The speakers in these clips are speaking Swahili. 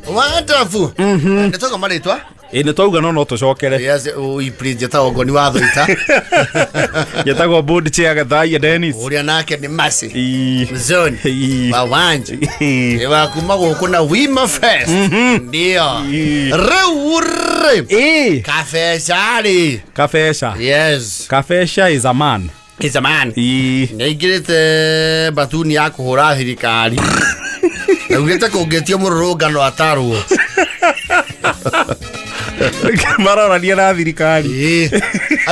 Wonderful. Nitoka maritwa? Ine twauga no tucokere. Yes, we please jetago ngoni watho ita. Jetago board chair gathai Dennis. Uria nake ni Masi. Zone. Bawanje. Ewa kuma gukuna Wima Fest. Ndio. Reure. Kafeshari. Kafesha. Yes. Kafesha is a man. Is a man. Neigirite batuni ya kuhura thirikari. Ugete kugetio murugano ataruo. Marora ni na thirikari.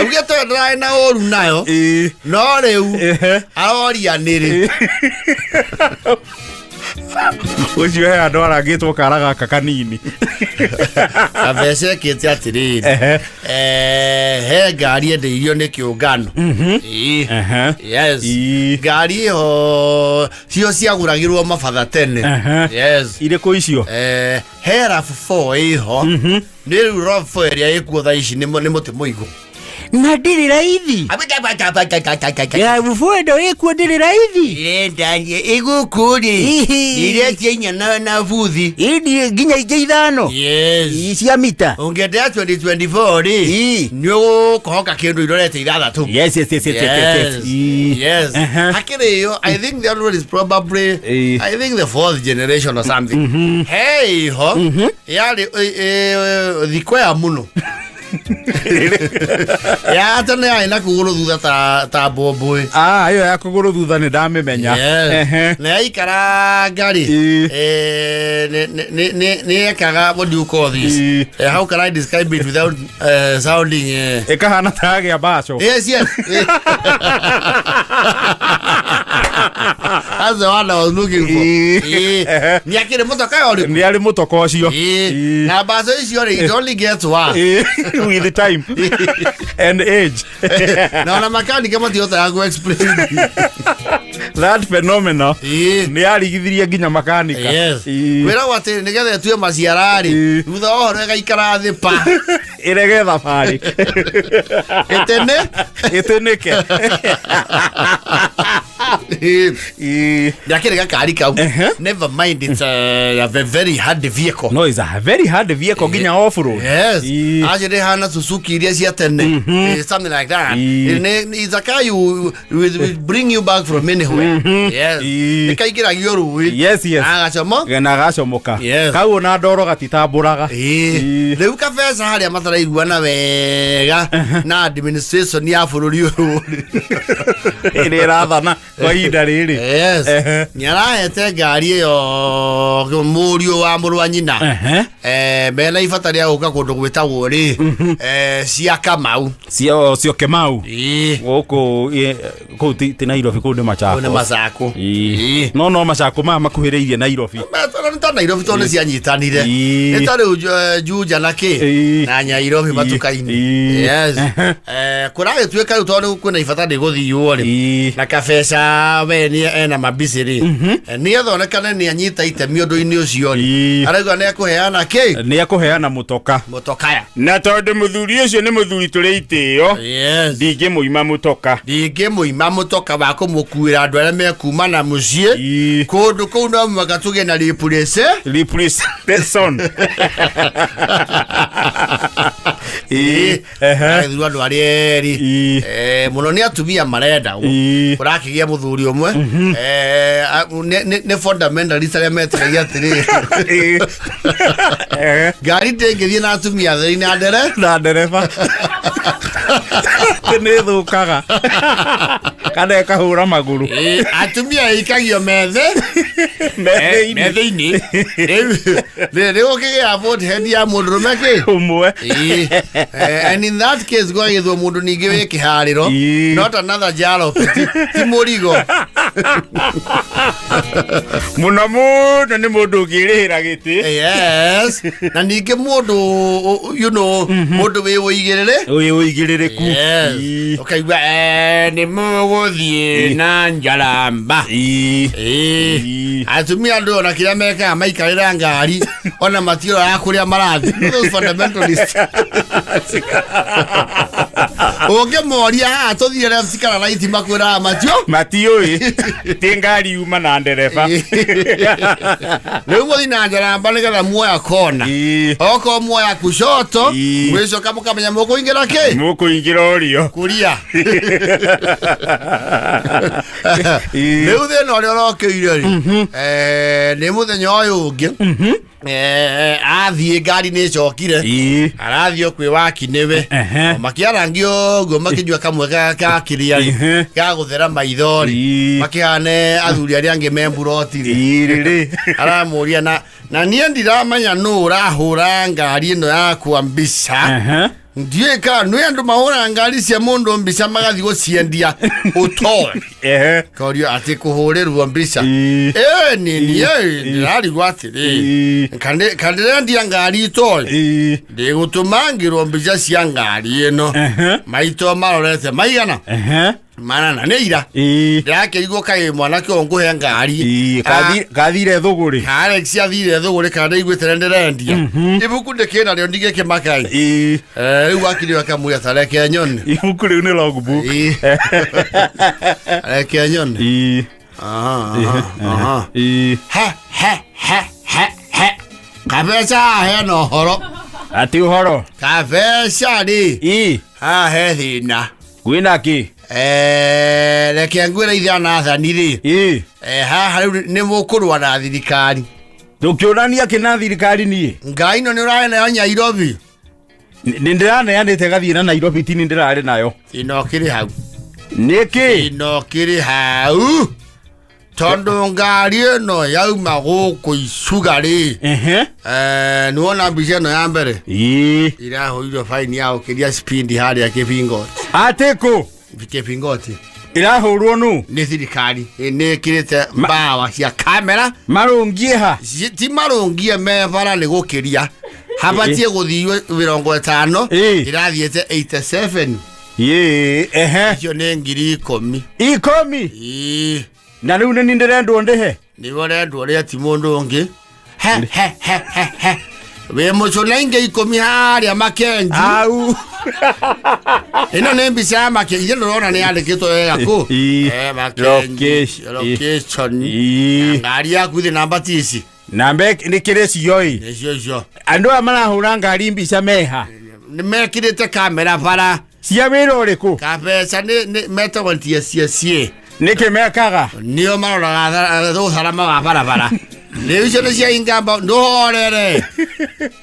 Ugete ndrai na oru nayo. No riu aroria niri. Ucio he andu arangitwo karaga kakanini. Avese kete atiriri. He ngari endeirio ni kiungano. Yes. Ngari ho cio ciaguragirwo mabatha tene. Yes. Ire ko icio. He RAV4 iho. Ni RAV4 ria ikuo tha ici ni muti muigo. Na ndiri raithi. Ya bufuendo ekuo ndiri raithi. Ile ndanje igukuri. Ile tienya na buthi. Idi ginya ithano. Yes. Isia mita. Ungedea 2024 ri. Nyo kohoka kindu irorete ithatatu. Yes. Yes. Hakireyo, I think the other one is probably I think the fourth generation or something. Hey ho. Yali thikwea muno. Ya tane aina kuguru thutha ta boboy. Iyo ya kuguru thutha ni ndamemenya. Na ikara ngari. Ne ekaga what do you call this? How can I describe it without sounding ekahana tage ya bacho. Yes. That's the one I was looking for. Ni akire motoka yori. Ni ali motoka ucio. Na bazo icio it only gets one. With the time and age. Na mechanic kama tiota yangu explain. That phenomenon. Ni arigithirie nginya mechanic. Yes. Wira wate nigethe tuwe maciarari. Thutha ohoro gaikara thi pa. Irege thabari. Eteneke. Ndakire gakari kau. Never mind, it's a very hard vehicle. No, it's a very hard vehicle ginya off road. Yes. Ajere hana Suzuki iria cia tene. Something like that. It's a car you will bring you back from anywhere. Yes. Ikaikira gioru. Yes. Agacomo. Na gacomoka. Kau na ndoro gatitamburaga. Riu kabesa haria mataraiguana wega na administration ya bururi uyu. Ire rathana kwa ihinda riri. Yes. Nyarahete ngari iyo murio wa muru wa nyina. Mena ifata ria guka kundu gwitagwo ri cia Kamau. Cio Kamau. Goko ko ti Nairobi ko ni Machako. Ni Machako. No Machako makuhiriirie Nairobi. Ta Nairobi tone cia nyitanire. Ni tare Juja na ki na Nairobi matukaini. Yes. Kurage tueka tone kuna ifata de guthiyo ri. Na kabesa we ni ena mabisiri. Ni athonekane ni anyita itemi undu-ini ucio ri. Arauga ni akuheana ki? Ni akuheana mutoka. Mutokaya. Na tondu muthuri ucio ni muthuri turi itio. Yes. Ndingi muima mutoka. Ndingi muima mutoka wa kumukuira andu aria mekuma na mucii. Kundu kuu no magatuge na replaceation. Thuru andu arieri. Muno ni atumia marenda urakigia muthuri umwe. Ne fundamentalist aria metiragia atiri. Ngari ndengithie na atumia theri na ndereba. Ni thukaga. Kana kahura maguru. Atumia ikagio methe. Methe-ini. Rĩu ũkĩgĩa vote head ya mũndũrũme kĩ? Ũmwe. And in that case gwagĩthwo mũndũ ningĩ wĩ kĩharĩro. Not another jar ti mũrigo. Mũno mũno nĩ mũndũ ũngĩrĩhĩra gĩtĩ. Yes. Na ningĩ mũndũ mũndũ wĩ ũigĩrĩrĩku. Yes. Ũkaigua nĩ mũgũthiĩ na njaramba. Atumia andũ ona kĩrĩa mekaga maikarĩra ngari ona matiũraga kũrĩa marathi. Those fundamentalists. Oge moria tothire na sikara na itima kwira matio tingari uma na ndereba leo modi na njara mbalega na moya kona oko moya kushoto mwezo kama kamenya moko ingira ke moko ingira orio kuria leo de no ro ke ire ne muthenya uyu ungi athie ngari ni cokire arathio kwi waki niwe makiarangio go makijua kamwe ka kiria ga guthera maithori makihane athuri ari ange memburoti aramuria na nie ndiramanya no urahura ngari ino yakwa mbica ndiye ka no andu mahura ngari cia mundu mbica magathi guciendia utoe korio ati kuhurerwo mbica ni ndari gwatiri kande ndia ngari toe ndi gutumangirwo mbica cia ngari ino maito marorete maigana mana neira yake igo kai mwana ke onguhe ngari kathire thuguri Alex athire thuguri kana igwetera nderendia ibuku ndekena ryo ndigeke makai riu akiri akamuya tareke nyoni ibuku riu ni logbook tareke nyoni ha kabesa he no horo ati horo kabesa ri he thina gwina ki reke ngwira ithana thani ri ha ni mukurwa na thirikari tukionania kina thirikari ni ngai no ni urane anya Nairobi ndirane yandite gathie na Nairobi tini ndirare nayo inokiri hau niki inokiri hau tondo ngari no yauma guku icugari nuona mbica no ya mbere irahoirwo faini ya ukiria speed haria kibingoti ateko kibingoti irahurwo nu ni thirikari ni kirite mbawa cia kamera marungie ha ti marungie me bara ni gukiria habatie guthiwe 50 irathiete 87 iyo ni ngiri 10 na riu ni ndirendwo ndihe ni borendwo ria ti mundu ungi we muculainge 10 haria makenji au ino ni mbica makenji ndorona ni andikitwo wega ku makenji location ngari yaku thi namba tisi namba ni kireci yoi cio andu amarahura ngari mbica meha ni mekirite kamera bara cia wira uriku kabesa ni metagwo cie niki mekaga nio maroraga thutharama wa barabara rĩu icio nĩ cia ingamba ndũhorere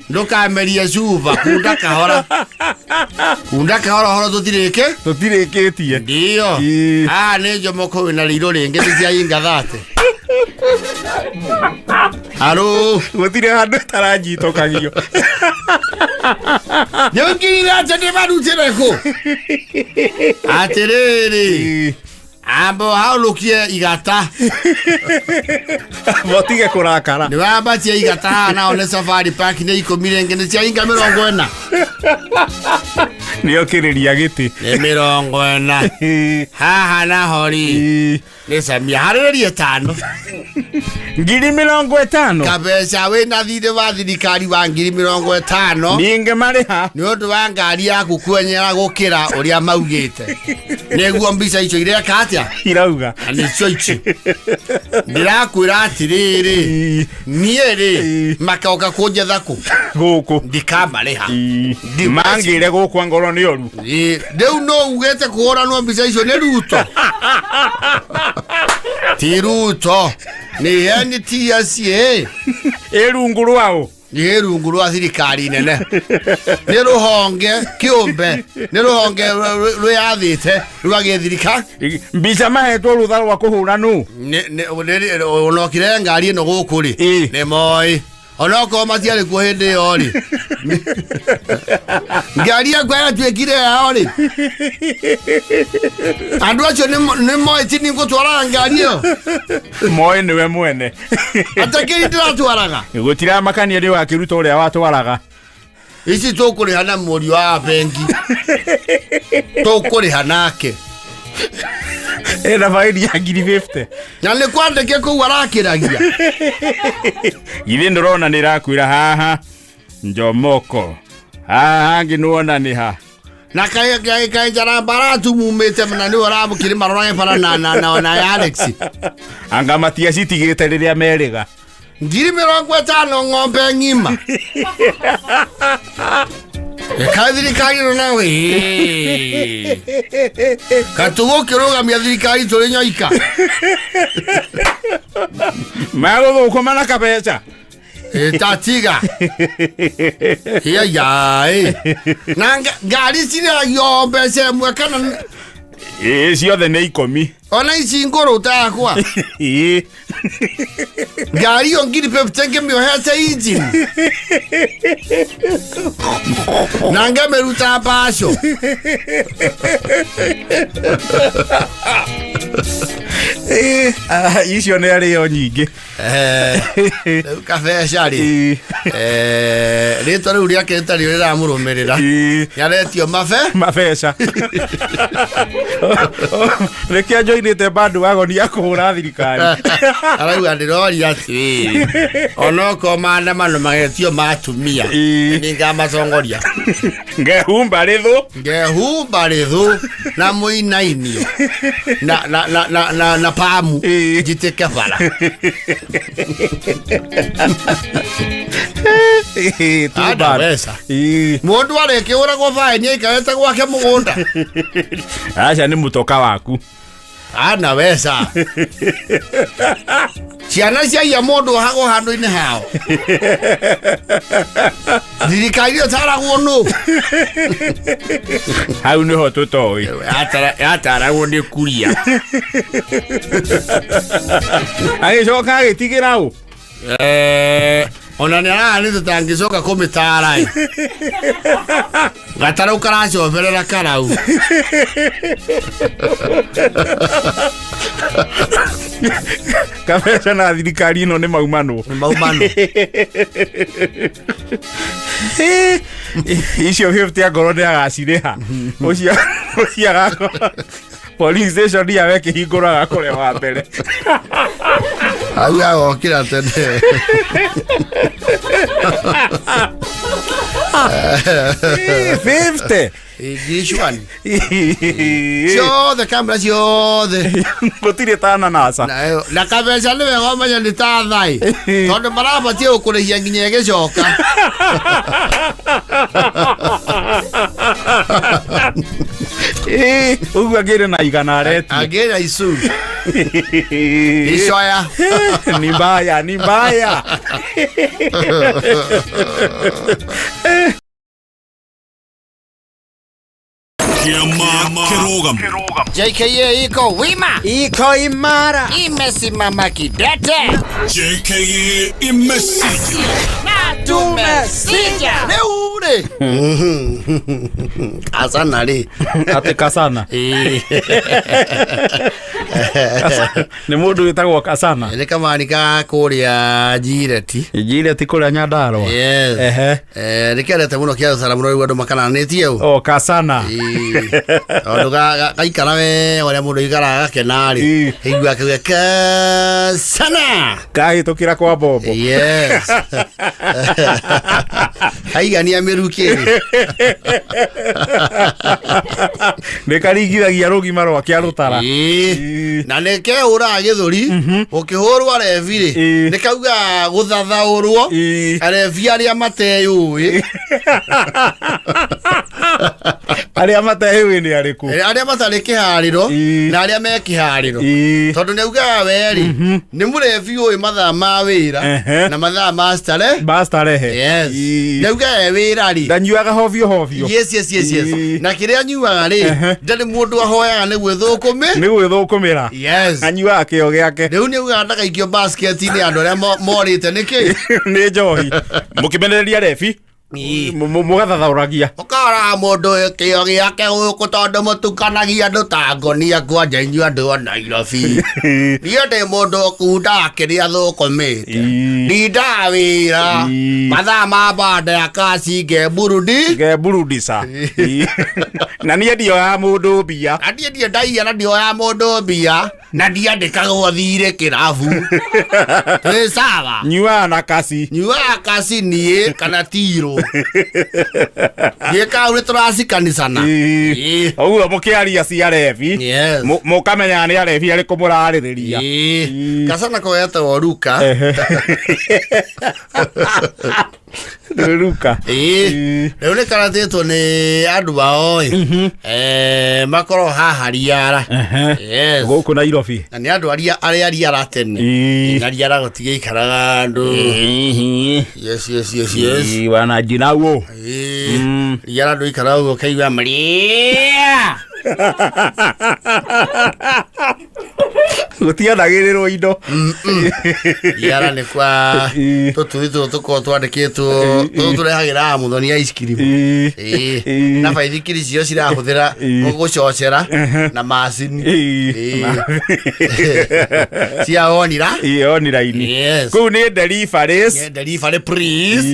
ndũkamerie cuba kunda kahora horo tũtirĩkĩtie ndio nĩ njomoko wĩna rĩirũ rĩngĩ nĩ cia ingathate haro gũtirĩ handũ taranjitũkagio nĩũngirire atĩ ndĩmarutĩre kũ atĩrĩrĩ ambo haulukie igata motige kurakara ni wabatia igata na ole safari park ni ikomire ngene cia inga 40 ni okiriria giti ni 40 haha na hori ni samia hariria 5 ngiri 50 kabesa we na thire wa thirikari wa ngiri 50 ninge mariha ni undu wa ngari yaku kwenyera gukira uria maugite neguo mbica icio ireka atia irauga ani choichi ndirakwira atiriri nieri makoka kunjetha ku guku ndikamareha ndimangire guku ngoro ni oru ndeu no ugete kuhora no mbica icio ni ruto ti ruto ni yani TSA erungu rwao ni rungu rwa thirikari nene ni ruhonge kiumbe ni ruhonge rwathite rwage thirikari mbica mahetwo rutha rwa kuhura nu onokire ngari ino gukuri ni moi onoko matiari ku hindi yori ngari yakwa twekire yori andu acio ni moi tini gutwara ngari yo moi niwe mwene atakiri ndiratwaraga gutira makania ri wakiruta uria watwaraga ici tukuriha na muri wa bengi tukuriha nake era faidi ya ngiri 50 na ni kwandike ku warakiragia githi ndorona ni rakwira haha njomoko haha nginuona ni ha Na kai jara baratu mumete na ni wala mukiri marona para na Alex. Anga matia citigite riria meriga. 50 ng'ombe ng'ima. Thirikari no nawe katugo kirugamia thirikari turi nyoika mago thukuma na kabeca tatiga ya na ngari cira yo mbeca mwe kana ciothe nĩ 10 ona ici ngũrũ takwa ngari yo ngiri peptenge miohete engine na ngameruta basho icio nĩ arĩo nyingĩ kabe cari rĩtwa rĩu rĩake rĩtarĩ rĩramũrũmĩrĩra nĩaretio mabeca rĩkĩa njoinĩte bandu wagoni ya kũhũra thirikari arauga ndĩroria atĩ onoko maandamano magetio matumia nĩngamacongoria ngehumba rĩthũ na mũinainio na pamu njitĩke bara mũndũ arĩkĩũragwo baĩni aikarĩte gwake mũgũnda aca nĩ mũtoka waku ana wesa ciana ciaiya mũndũ hago handũ-inĩ hao thirikari ĩtaragwo nũ hau nĩho tũtoĩ yataragwo nĩ kuria agĩcoka agĩtigĩra ũ ona nĩ tũtangĩcoka kũmĩtara gatarũ karacoberera karau kabeca na thirikari ĩno nĩ maumano icio 50 angorwo nĩ agacirĩha ũcio agakorwo police station ya weke hingũraga kũrĩa wa mbere au agokĩra tene 50 Gishwani ciothe kamera ciothe gũtirĩ ta nanasa na kabeca nĩ wega ũmenye nĩ ta thai tondũ marabatie gũkũrĩhia nginya ĩgĩcoka ũguo angĩrĩ na igana aretia angĩra icu icoya ni mbaya JKA iko wima, iko imara, imesimama kidete. JKA imesija na tumesija neure kasana ri ate kasana nĩ mũndũ wĩtagwo kasana nĩ kamanika kũrĩa Jireti kũrĩa Nyandarua nĩ kĩendete mũno kĩa ũcara mũno rĩu andũ makananĩtie ũũ kasana tondũ gaikara we ũrĩa mũndũ aikaraga gakenarĩ hĩngua akauga kasana kahĩtũkĩra kwa Bobo kaigania mĩrukĩrĩ nĩ karingithagia rũgima rwake arũtara na nĩ kehũraga gĩthũri ũkĩhũrwo rebi-rĩ nĩ kauga gũthathaũrwo arebi arĩa mateyũĩ arĩa mateyũĩ nĩ arĩkũ arĩa matarĩ kĩharĩro na arĩa me kĩharĩro tondũ nĩ augaga we-rĩ nĩ mũrebi ũĩ mathaa ma wĩra na mathaa ma starehe nĩ augaga wĩra-rĩ ndanyuaga hovio yes na kĩrĩa anyuaga-rĩ ndarĩ mũndũ ahoyaga nĩ gwĩthũkũmĩra anyuaga kĩo gĩake rĩu nĩ augaga ndagaikio basket-inĩ andũ arĩa morĩte nĩkĩ nĩ njohi mũkĩmenereria rebi mũgathathaũragia ũkaraga mũndũ kĩo gĩake gũkũ tondũ mũtukanagia andũ ta ngonia kwanja inyuĩ andũ a Nairobi niĩ ndĩ mũndũ ũkundaga kĩrĩa thũkũmĩte ndindaga wĩra mathaa ma banda ya kaci ngeburudisa na niĩ ndioya mũndũ mbia na niĩ ndiendagia na ndioya mũndũ mbia na ndiandĩkagwo thirĩ kĩrabu sawa nyuaga na kasi niĩ kana tirwo Yeka ule turacikani sana. Oguo mukiaria cia refi. Mukamenya ni arefi ari kumuraririria. Kasana ko yata Ruka. Ruka. Ule karateto ni andu bao. Makoro haha riara. Yes. Guku Nairobi. Na ni andu aria riara tene. Na riara gotige ikaraga andu. Yes. Wana jinawo. Riara andu ikaraga kaigwa Maria. Gutianagiriro indo. Yara ne kwa tutu tuko twandikitwo turehagira muthoni ice cream. Na baithikiri cio cirahuthira gucocera na macini. Cia onira. Onira ini. Ku ni deliveries. Delivery please.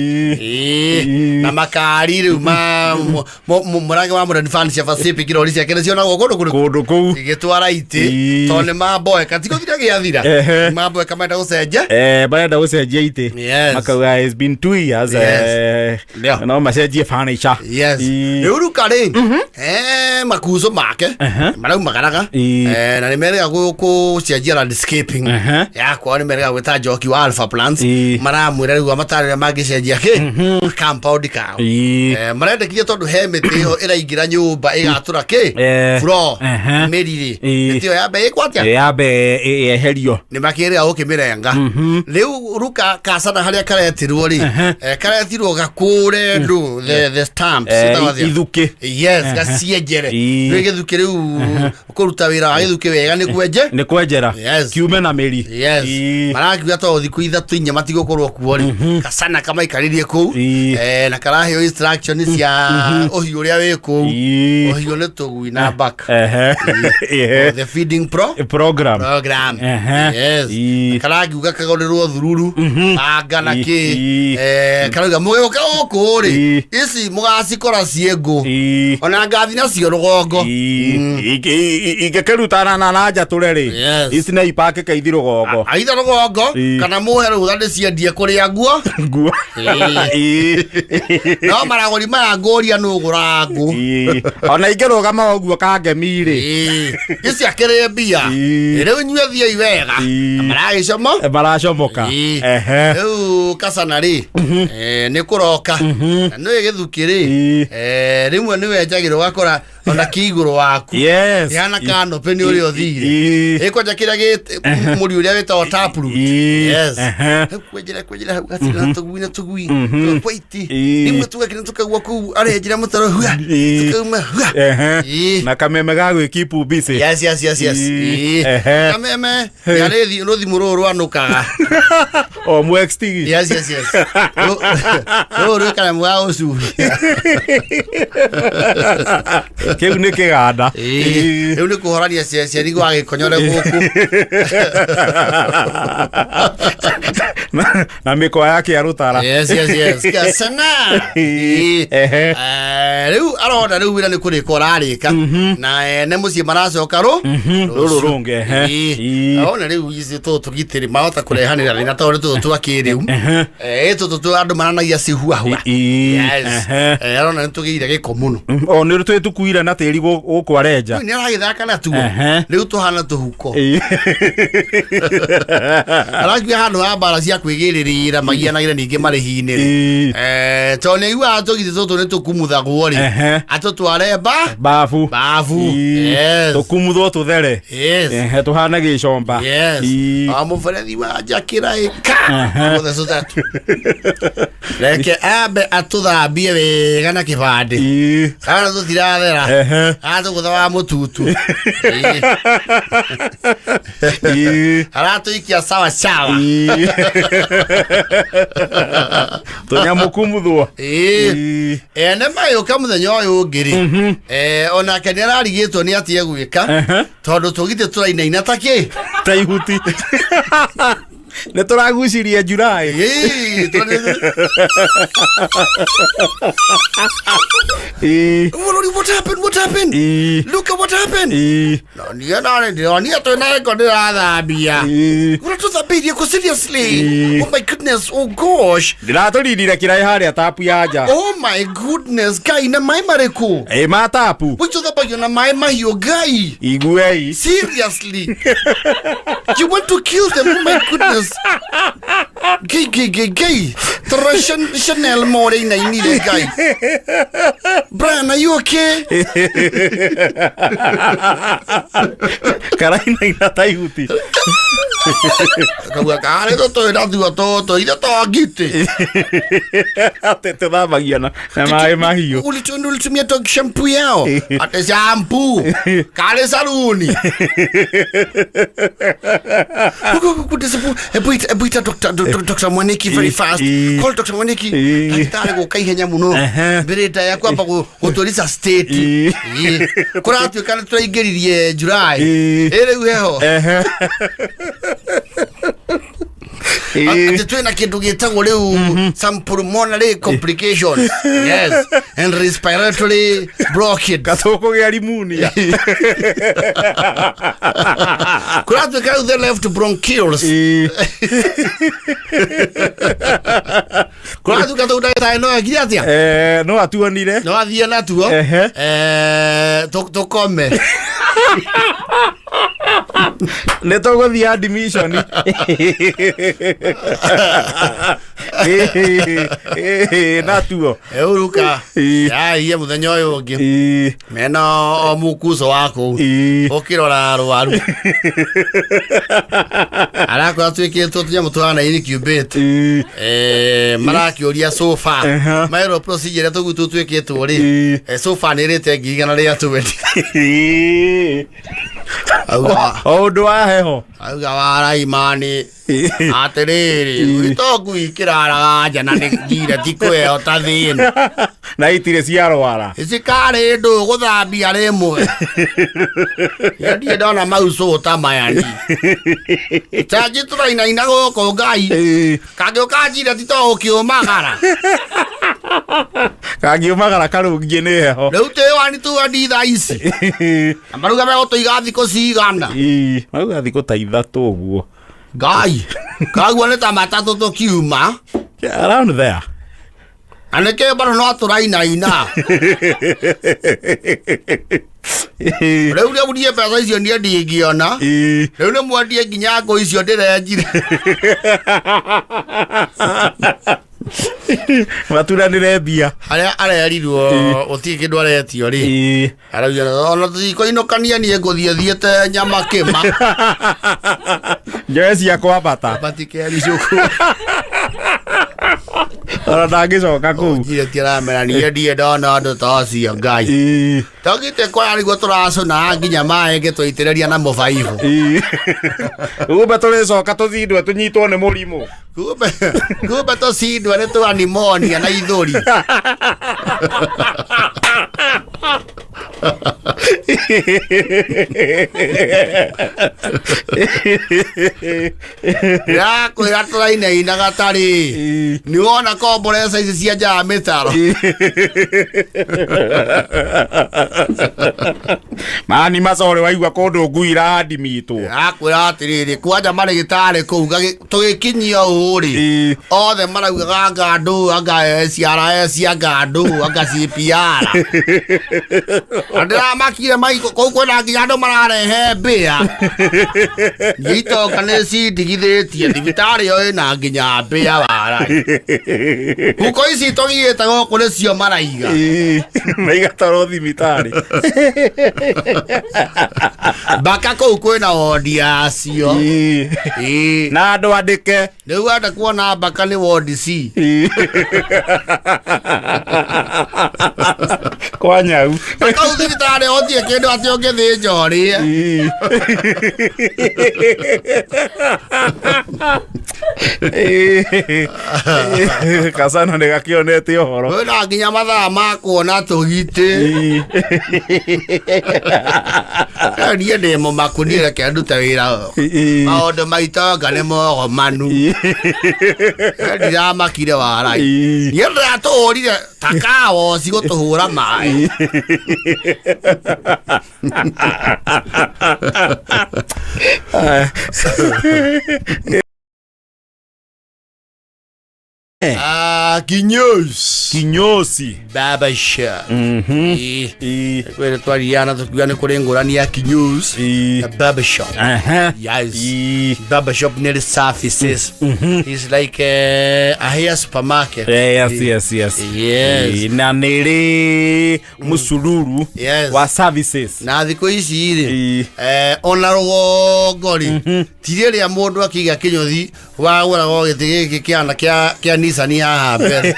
Na makari riu murange wa muthoni fan cia Pacific irori cia kene cio na gokondo kuu. Igitwara iti tone mamboe katiko kira giathira. Mamboe kamenda gucenja. Barenda gucenjia iti. Makauga has been 2 years. No macenjie furniture. Yes. Ruka ri. Makuzo make. Marau magaraga. Na nimerega gucenjia landscaping. Ya kwa nimerega gwita Joki wa Alpha Plants. Maramwira riu amatari magicenjia ki compound kao. Marendekithia tondu he miti yo iraingira nyumba igatura ki floor meriri. Miti yo yabe ikwatia. Yabe eherio. Ni makirega ukimirenga. Riu Ruka kasana haria karetirwo ri. Karetirwo gakure ndu the stamps. Ithuki. Yes, gacienjere. Riu githuki riu kuruta wira wa githuki wega ni kwenje. Ni kwenjera. Kiume na meri. Yes. Marakiuga to thiku ithatu inya matigokorwo kuo ri. Kasana kama ikaririe ku. Na karaheo instructions cia ohiu ria wi ku. Ohiu ni tugui na back. The feeding program. Yes. Karakiuga kagorerwo thururu. Anga na ki. Karauga muyoka okuri. Ici mugacikora ciengu. Ona ngathi na cio rugongo. Igekerutana na nja tureri. Ici na ipake kaithi rugongo. Aitha rugongo kana muhe rutha ndiciendie kuria nguo. No maragori maya ngoria nugura ngu. Ona ingerugama oguo kangemiri. Ici akire mbia. Riu nyue thie wega. Maracomoka. Riu kasana ri. Ni kuroka. No igithuki ri. Rimwe ni wenjagirwo gakora ona kiiguru waku. Yana kano peni uri othire. Ikwaja kira gite muri uria wetwa tapuru. Yes. Kwenjera gatina tugui. Kwaiti. Nimwe tugakina tukagwa ku arenjira mutaro hua. Tukuma. Na kameme gagwe keep busy. Yes. Kameme yarethi no thimururu anukaga. O mwextigi. Yes. No kana mwao su. Kiu ni kiganda. Riu ni kuhorania ciari gwa gikonyore guku. Na mikoa yake arutara. Yes. Kasana. Riu arona riu wira ni kuriko rarika. Na ne mucie maracoka runge. Ona riu ici tugitiri mahota kurehanira rina tondu twakiriu. Tu andu maranagia cihuahua. Yes. Arona nitugire giko muno. O ni rutu tukuire na tiri guku arenja. Ni aragithaka na tuo. Riu tuhana tuhuko. Aragia handu ha bara cia kwigiririra magianagira ningi marihi-ini. Tone iwa atugite tutu ni tukumuthagwo ri. Atutware bafu. Yes. Tukumuthwo tuthere. Yes. Tuhana gicomba. Yes. Amuferethi wa jakira ika. Muthe tatu. Reke abe atuthambie wega na kibandi. Kana tutirathera. Atugutha wa mututu. Aratuikia sawa. Tonya mukumuthwo. Ne mayuka muthenya uyu ngiri. Ona kenera arigitwo ni atie gwika. Tondu tugite turainaina taki. Ta ihuti. Ne turaguciria Julai. What happened? Look at what happened. No, ni to na ko ndira bia. What to the bia ko seriously? Oh my goodness. Oh gosh. Ndiraturindire kirai haria tapu ya nja. Oh my goodness. Guy na mai mareko. Ma tapu. Which the boy na mai mahio guy. Iguei. Seriously. You want to kill them? Oh my goodness. Gay. The Chanel more in I need a guy. Brian, are you okay? Carai, nem tá útil. Cara, tô indo gite. Até te dá bagiana. É mais rio. O licho me toque shampoo yao. Até shampoo. Cara, saluni. Ebuita Dr. Mwaniki very fast. Call Dr. Mwaniki. Kitale go kai henya muno. Bereta yako hapa kutoriza state. Kuna tu kana tuigeririe July. Ele weho. Ati tuena kindu gitagwo riu some pulmonary complications. Yes, and respiratory blockage. Gatoko gya pneumonia. Kuna tu kana the left bronchioles. Kuna tu kana udaita no agiatia. No atuonire. No athia na tuo. Tokome. Netogo the admission. Natuo. Euruka. Ya iye muthenya uyu ungi. Mena omukuzo wako. Okirora rwaru. Arako atwikitwo tunyamo twana incubate. Marakioria sofa. Mairo procedure tugutu twikitwo ri. Sofa nirite ngigana ria tuwendi. Ondo aheho. Auga wara imani. Aterere. Witoku ikirara jana ngira tikwe otathina. Na itire ciarwara. Isikare ndo guthambia rimwe. Yadi ndona mauso tamayani. Taji turaina inago ko ngai. Kagio kajira tito ukiumagara. Kagiumagara karungie ni heho. Riu te wani tu andi tha ici. Amaruga me gotoiga thiko cigana. Maruga thiko ta ithatu uguo. Ngai. Kagwo ni ta matatu tukiuma. Around there. Aneke baro no turaina ina. Riu ria murie pesa icio ni ndingiona. Riu ni mwandie nginya ngo icio ndirenjire. Matura nirebia. Aria arirwo uti kindu aretio ri. Arauga ona thiko inokania nie nguthiethiete nyama kima. Joesi yakwa bata. Batike ari cuku. Ora ndagicoka kuu. Njire tiramera nie ndie ndona andu ta cio ngai. Togite kwa ari gwo turacuna nginya mae ngitwitiriria na mobaibu. Ube turicoka tuthindwe tunyitwo ni murimu. Kumbe tucindwe ni twa pneumonia na ithuri. Ya kwira turaina ina gatari. Ni wona komboresa ici cia nja mitaro. Mani macore waigua kundu nguira handi mitu. Ya kwira atiriri kwanja marigitari kuu tugikinyia uri. Othe maraugaga ngandu anga ciara cia ngandu anga cipiara. Andira makire mai kou kwena nginya andu mararehe mbia. Nyitoka ni cindigithitie thibitari yo ina nginya mbia wara. Huko ici togiite goku ni cio maraiga. Maiga toro thibitari. Baka kou kwena wodi acio. Na andu andike. Riu anda kuona baka ni wodi C. Kwa nyau. Baka thibitari gutie kindu atioke thi njori kasano ne gakionete ohoro na nginya mathaa ma kuona tugiti niä ndä må makunire kä nduta wä ra maå ndå maitonga nä mogo manu ndiramakire warai niä ndiratå rire takawoci gå tå hå ra maä kinyosi baba shop kwene twariana tukugane kuri ngurani ya kinyosi na baba shop yes baba shop near the services it's like a hair supermarket yes na nere musuluru wa services na thiko ici iri ona rugori tire ria mundu akiga kinyothi wa gura go giti giki kiana kia Nissan haha mbere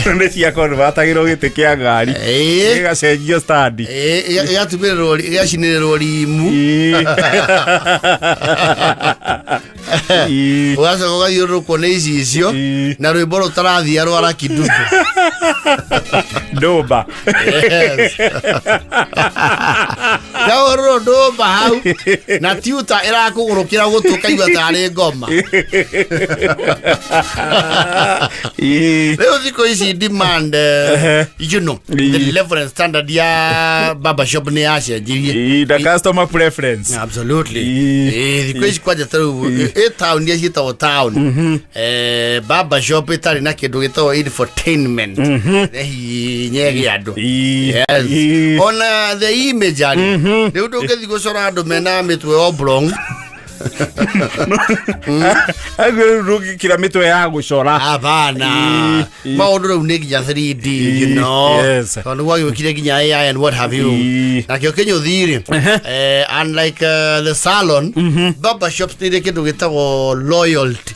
nä ciakona batagä gä tä kä a ngari gä gacenjio standi gacinä rä rwo rimu ugacoka ugathiå rå rå nä ici icio na rwä mbo rå tarathia rwara kindudu ndåmba gaå rå rå ndåmba hau na tiuta ä rakå gå rå kä ra gå tå kaigua tarä ngoma rä u thikå ici demand you know the level and standard ya baba shop nä yacenjirie the customer preference absolutely thikå ici kwanja tarä town iria ciätagwo town baba shop ĩtarĩ na kĩndũ gĩtagwo infotainment hinya gĩa andũ ona the image arĩ rĩu ndũngĩthiĩ gũcora andũ mena mĩtwe oblong kira mitwe ya gucora hapana maundu riu ni nginya 3D you know tondu gwagĩũkire nginya AI and what have you nakĩo kĩnyũthiri unlike the salon barber shops nĩ kĩndũ gĩtagwo loyalty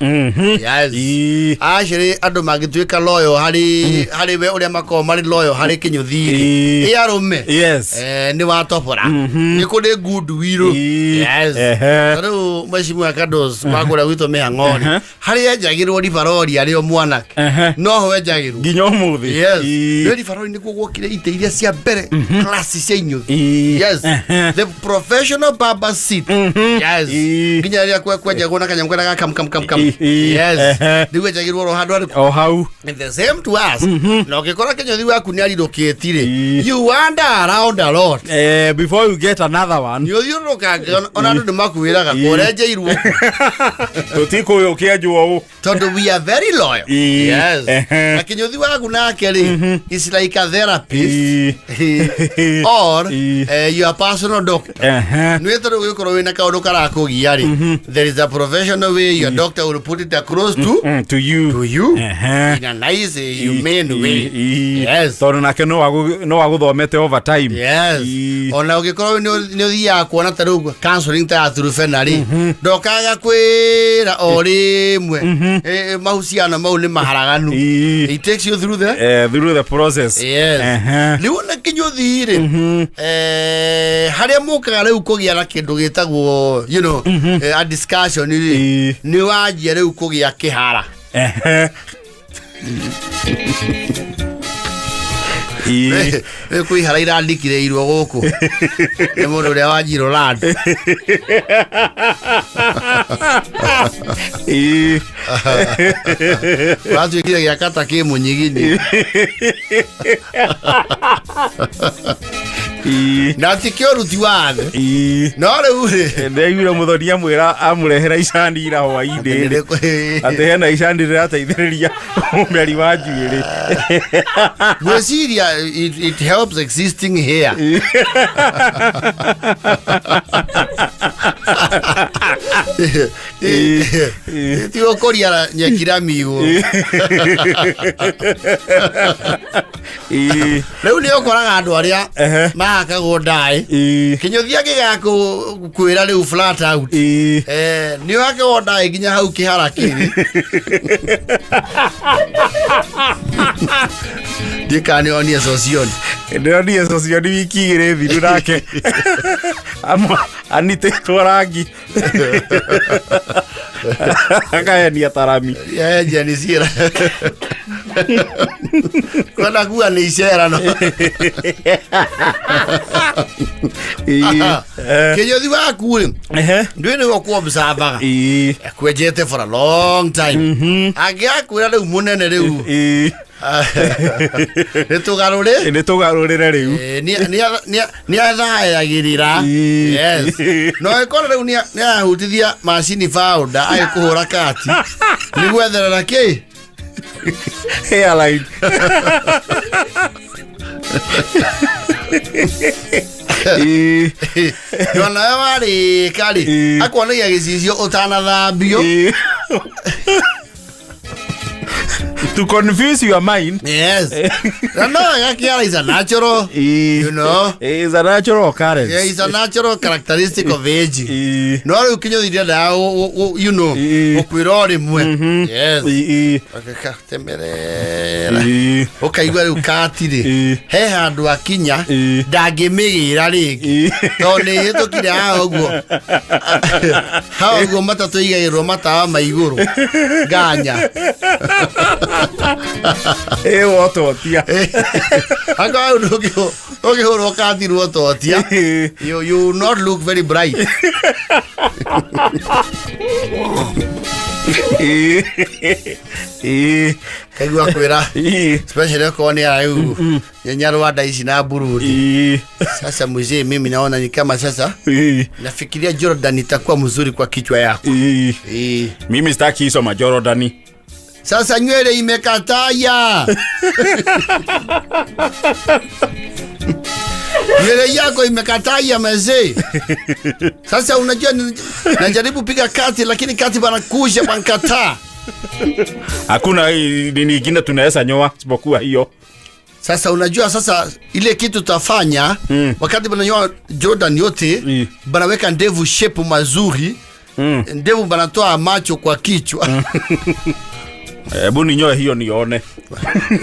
yes actually andũ mangĩtuĩka loyal harĩ we ũrĩa makoragwo marĩ loyal harĩ kĩnyũthiri ĩ arũme nĩ watobora nĩ kũrĩ goodwill yes rĩu mheshimiwa Kados magura gwitũ mĩhang'ori harĩa enjagĩrwo ribarori arĩ o mwanake no ho enjagĩrwo nginya ũmũthĩ yes ribarori nĩkuo guokire itĩ iria cia mbere klasi cia inyuthi yes the professional barber seat yes nginya rĩrĩa kwenjagwo na kanyamũ karĩa gakam yes rĩu enjagĩrwo ro handũ o hau and the same to us na ũngĩkora kĩnyũthi waku nĩ arirũkĩti-rĩ you wander around a lot before you get another one nĩ ũthiũrũrũkanga ona andũ nĩ makwĩraga kũrenjeirwo tũtikũyũkia njũũ tondu we are very loyal yes na kĩnyũthi waku nake-rĩ is like a therapist or your personal doctor nĩ tondũ gĩkorwo wĩna kaũndũ karakũgia-rĩ there is a professional way your doctor will put it across to you in a nice humane way yes tondũ nake no wagũthomete overtime yes ona ũngĩkorwo nĩ ũthiaga kuona ta rĩu counseling ta ya Turufena-rĩ ndokaga kwĩra o rĩmwe mahusiano mau nĩ maharaganu it takes you through the process yes rĩu ona kĩnyũthi-rĩ harĩa mũkaga rĩu kũgĩa na kĩndũ gĩtagwo you know a discussion-rĩ nĩ wanjia rĩu kũgĩa kĩhara kwĩ hara irandĩkĩrĩirwo gũkũ nĩ mũndũ ũrĩa wanjirwo land watuĩkire gĩakata kĩ mũnyiginyi na ti kĩ ũruti wa thĩ no rĩu-rĩ ndaiguire mũthoni amwĩra amũrehera icani ira hwainĩ atĩ hena icani rĩrateithĩrĩria ũmeri wa njuĩrĩ gwĩciria it helps existing here ti gũkũria nyekira migũ rĩu nĩ ũkoraga andũ arĩa na kagodai kinyothia gigako kwira riu flat out ni wake wodai ginya hau kiharakiri dikani oni association ndoni association wiki ire thiru nake anite twarangi akaya ni atarami jeni sira kona kuwa ni ishara no kinyothi waku ndwini gwo observaga kwejete for a long time agiakwira riu munene riu nitugarurire riu ni athayagirira yes no ikora riu ni ahutithia machine founder agikuhura kati ni gwetherera ki hairline yona wari kali akwana ya gicicio utanathambio to confuse your mind. Yes. No, Yakiara is a natural, you know. It's a natural occurrence. Yeah, it's a natural characteristic of age. No, you can you know, yes. Okay, you are Katide. Hey, had to a Kinya, Dagemi, Rally. Tony, you took it out. How go matter to you, Romata, my guru. Ganya. What, tia? I got okay, Rokati Roto, tia. You not look very bright. Especially kone ayu nyanyarwa daisi na Burundi. Sasa mzee, mimi naona ni kama sasa nafikiria Jordan itakuwa mzuri kwa kichwa yako. Mimi sitaki hizo majordan. Sasa nywele imekataya. Nywele yako imekataya mzee. Sasa unajua najaribu piga kati lakini kati banakusha bankataa. Hakuna nini kingine tunaweza nyoa isipokuwa hiyo. Sasa unajua sasa ile kitu tafanya wakati bananyoa Jordan yote banaweka ndevu shape mazuri. Ndevu banatoa macho kwa kichwa. Ebu ninyoe hiyo nione.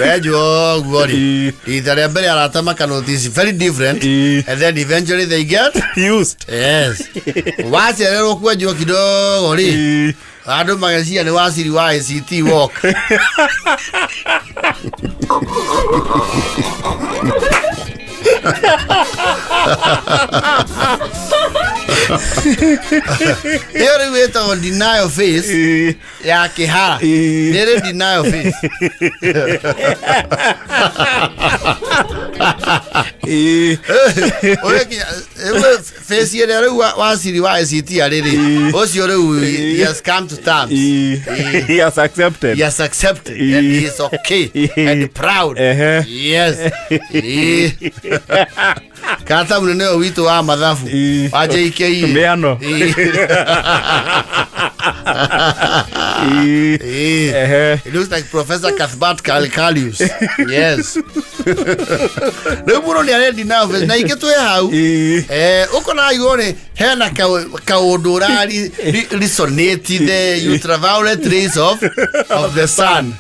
Wejo gori. Either mbele aratama kanoti is very different and then eventually they get used. Yes. Wasi leo kwa jua kidogo ri. Ado magazine ni wasiri wa ICT walk. Here we to deny your face. Ya kihara. Here deny your face. Oye face here wasiri wa ICT arere. Osi ore he has come to terms. He has accepted. He has accepted and he is okay and proud. Yes. Kata mnene wito wa madhafu. Aje ikei. Meano. It looks like Professor Cathbert Calcalius. Yes. Neburo ni already now na iketo ya hau. Uko na yone hena ka odorari resonate the ultraviolet rays of the sun.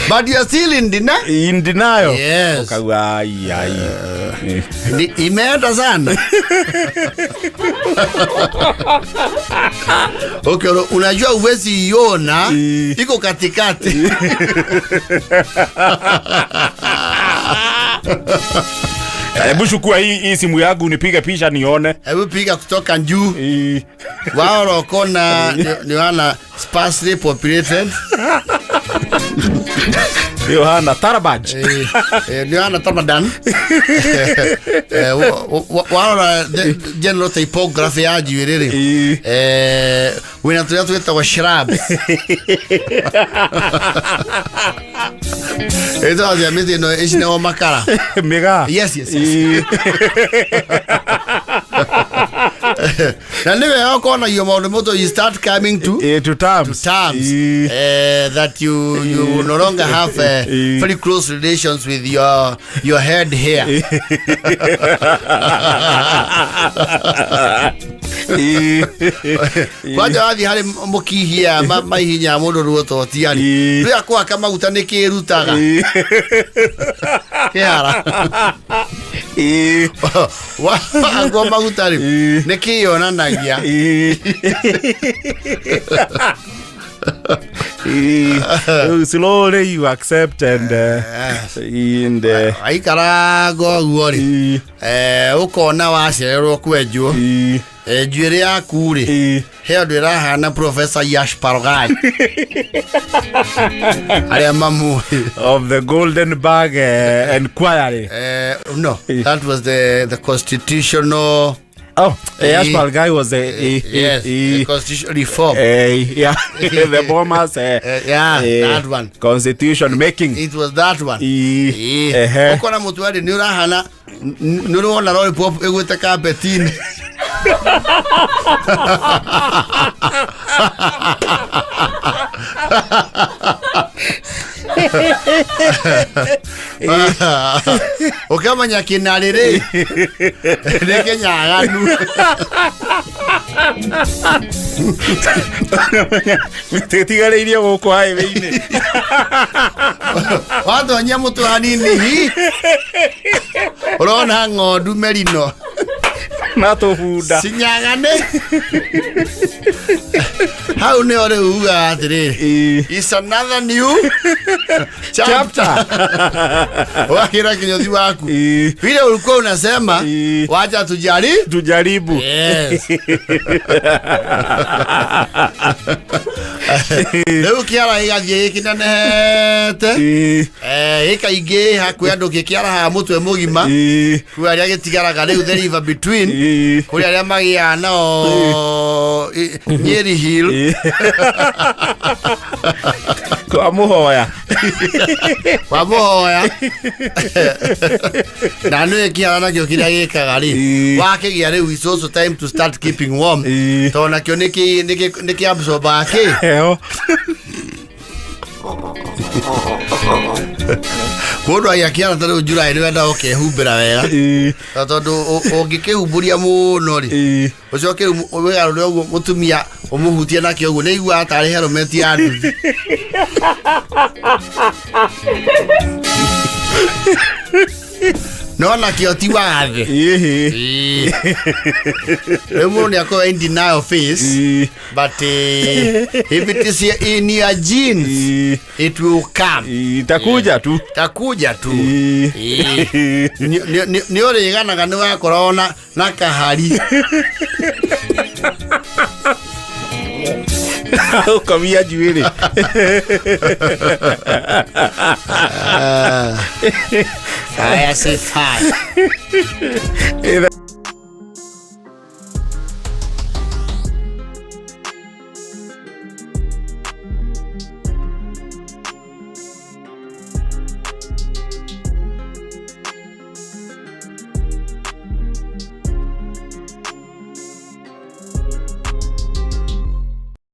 But you are still in denial. In denial. Yes. Imeenda sana. Okay, unajua uwezi iona iko katikati. Hebu chukua hii simu yangu nipige picha nione. Hebu piga kutoka juu. Wao rokona ni wana sparsely populated. Yohana Tarabaj. Yohana Tarabadan. Wao general typography aji wiriri. Winatulia tueta wa shrubs. Ezo aziamiti no ishine wa makara. Mega. Yes. Na niwe yako na hiyo moto you start coming to terms. That you no longer have very close relations with your head hair. Kwaja wathi hari mukihia maihinya mundu ruoto tiari ria kwa kama gutaniki rutaga kiara wa ngoma gutari nikiyonanagia slowly you accept and aikara goguori ukona wacererwo kwenjwo njuĩrĩ yaku rĩ he andũ ĩrahana Professor Yash Pargai arĩa mamu of the Golden Bag Inquiry. No, that was the constitutional. Yash Pargai was the constitutional reform. The bombers. That one. Constitution making. It was that one. Ukona mũtu arĩ nĩ ũrahana nĩ ũrona lollipop ĩgwĩte kabetini. Ukamanya kinarire reke nyaganu tetigareirie guku highway-ini wathonya mutu hanini urona ng'ondu merino na tuhunda sinyagane hau nĩ ore uga atiriri is another new chapter wakira kinyothi waku vile ulikuwa unasema wacha tujaribu. Yes. Leo kiara igathie kinanehete ikaingĩ hakuĩ andũ gĩkĩara ha mũtwe mũgima kũrĩ arĩa gĩtigaraga rĩu the river between kũrĩ arĩa magĩaga nao Nyeri Hill kwa muhoya na nĩ kĩara nakĩo kĩrĩa gĩkaga rĩ wakĩgĩa rĩu is also time to start keeping warm tondũ nakĩo nĩ kĩabsorba mundu agĩakĩara ta rĩu July nĩwenda ũkehumbĩra wega tondũ ũngĩkĩhumbũria mũno rĩ ũcoke wĩgarũre ũguo mũtumia ũmũhutie nakĩo ũguo nĩ aiguaga tarĩ helmet ya nduthi no nakĩo ti wathe rĩu mũndũ nĩakorwo in denial face but if it is in your genes it will come takuja tu nĩ ũrĩganaga nĩ wakorwo na kahari ukamia njuĩrĩ I say fine.